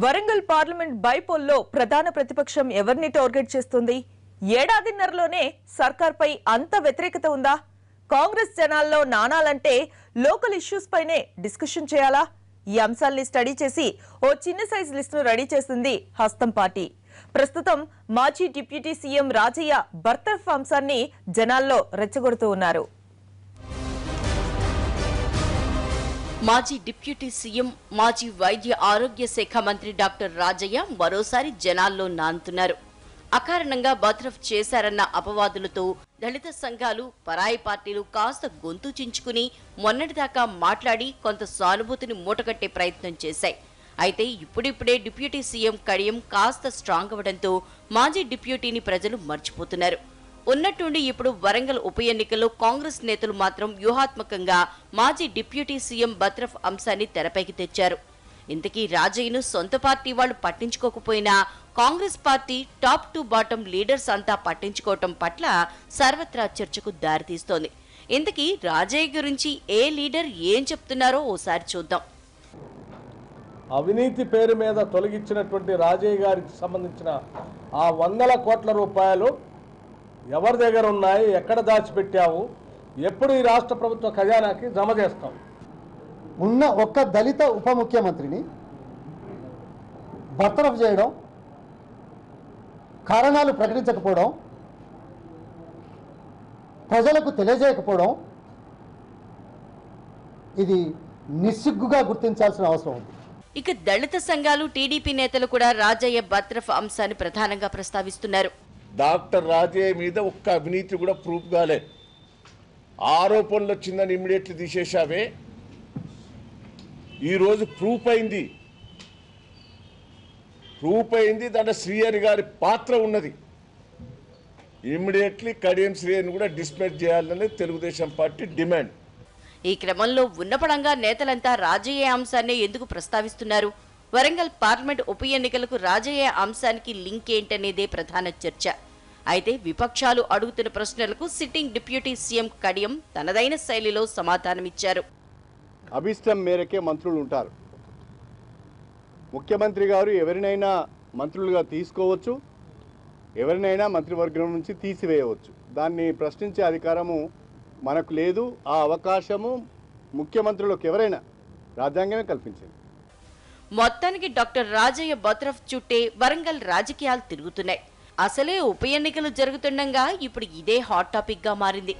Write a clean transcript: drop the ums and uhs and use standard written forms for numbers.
Warangal parliament బైపోల్లో ప్రధాన ప్రతిపక్షం ఎవరిని టార్గెట్ చేస్తుంది? ఏడాదిన్నరలోనే సర్కార్పై అంత వ్యతిరేకత ఉందా? కాంగ్రెస్ జనాల్లో నానాలంటే లోకల్ ఇష్యూస్ పైనే డిస్కషన్ చేయాలా? ఈ అంశాల్ని స్టడీ చేసి ఓ చిన్న సైజ్ లిస్టును రెడీ చేసింది హస్తం పార్టీ. ప్రస్తుతం మాజీ డిప్యూటీ సీఎం రాజయ్య బర్తరఫ్ అంశాన్ని జనాల్లో రెచ్చగొడుతూ ఉన్నారు. మాజీ డిప్యూటీ సీఎం, మాజీ వైద్య ఆరోగ్య శాఖ మంత్రి డాక్టర్ రాజయ్య మరోసారి జనాల్లో నానుతున్నారు. అకారణంగా బర్తరఫ్ చేశారన్న అపవాదులతో దళిత సంఘాలు, పరాయి పార్టీలు కాస్త గొంతు చించుకుని మొన్నటిదాకా మాట్లాడి కొంత సానుభూతిని మూటగట్టే ప్రయత్నం చేశాయి. అయితే ఇప్పుడిప్పుడే డిప్యూటీ సీఎం కడియం కాస్త స్ట్రాంగ్ అవడంతో మాజీ డిప్యూటీని ప్రజలు మర్చిపోతున్నారు. ఉన్నట్టుండి ఇప్పుడు వరంగల్ ఉప ఎన్నికల్లో కాంగ్రెస్ నేతలు మాత్రం వ్యూహాత్మకంగా మాజీ డిప్యూటీ సీఎం బర్తరఫ్ అంశాన్ని తెరపైకి తెచ్చారు. ఇంతకీ రాజయ్యను సొంత పార్టీ వాళ్లు పట్టించుకోకపోయినా Congress party top to bottom leaders అంతా పట్టించుకోవటం పట్ల సర్వత్రా చర్చకు దారితీస్తోంది. ఇంతకీ రాజయ్య గురించి ఏ లీడర్ ఏం చెప్తున్నారో ఓసారి చూద్దాం. అవినీతి పేరు మీద తొలగించినటువంటి రాజయ్య గారికి సంబంధించిన ఆ 100 కోట్ల రూపాయలు ఎవరి దగ్గర ఉన్నాయి, ఎక్కడ దాచిపెట్టావు, ఎప్పుడు ఈ రాష్ట్ర ప్రభుత్వ ఖజానాకి జమ చేస్తాం? ఉన్న ఒక్క దళిత ఉప ముఖ్యమంత్రిని బర్తరఫ్ చేయడం, కారణాలు ప్రకటించకపోవడం, ప్రజలకు తెలియజేయకపోవడం, ఇది నిస్సిగ్గుగా గుర్తించాల్సిన అవసరం ఉంది. ఇక దళిత సంఘాలు, టీడీపీ నేతలు కూడా రాజయ్య బర్తరఫ్ అంశాన్ని ప్రధానంగా ప్రస్తావిస్తున్నారు. డాక్టర్ రాజయ్య మీద ఒక్క అవినీతి కూడా ప్రూఫ్ కాలే. ఆరోపణలు వచ్చిందని ఇమ్మీడియట్లీ తీసేశావే. ఈరోజు ప్రూఫ్ అయింది. దాంట్లో శ్రీహరి గారి పాత్ర ఉన్నది. ఇమ్మీడియట్లీ కడియం శ్రీహరిని కూడా డిస్మిస్ చేయాలని తెలుగుదేశం పార్టీ డిమాండ్. ఈ క్రమంలో ఉన్నపడంగా నేతలంతా రాజయ్య అంశాన్ని ఎందుకు ప్రస్తావిస్తున్నారు? వరంగల్ పార్లమెంట్ ఉప ఎన్నికలకు రాజయ్య అంశానికి లింక్ ఏంటనేదే ప్రధాన చర్చ. అయితే విపక్షాలు అడుగుతున్న ప్రశ్నలకు సిట్టింగ్ డిప్యూటీ సీఎం కడియం తనదైన శైలిలో సమాధానమిచ్చారు. అభిష్టం మేరకే మంత్రులు ఉంటారు. ముఖ్యమంత్రి గారు ఎవరినైనా మంత్రులుగా తీసుకోవచ్చు, ఎవరినైనా మంత్రివర్గం నుంచి తీసివేయవచ్చు. దాన్ని ప్రశ్నించే అధికారము మనకు లేదు. ఆ అవకాశము ముఖ్యమంత్రులకు ఎవరైనా రాజ్యాంగమే కల్పించింది. మొత్తానికి డాక్టర్ రాజయ్య బర్తరఫ్ చుట్టే వరంగల్ రాజకీయాలు తిరుగుతున్నాయి. అసలే ఉప ఎన్నికలు జరుగుతుండగా ఇప్పుడు ఇదే హాట్ టాపిక్ గా మారింది.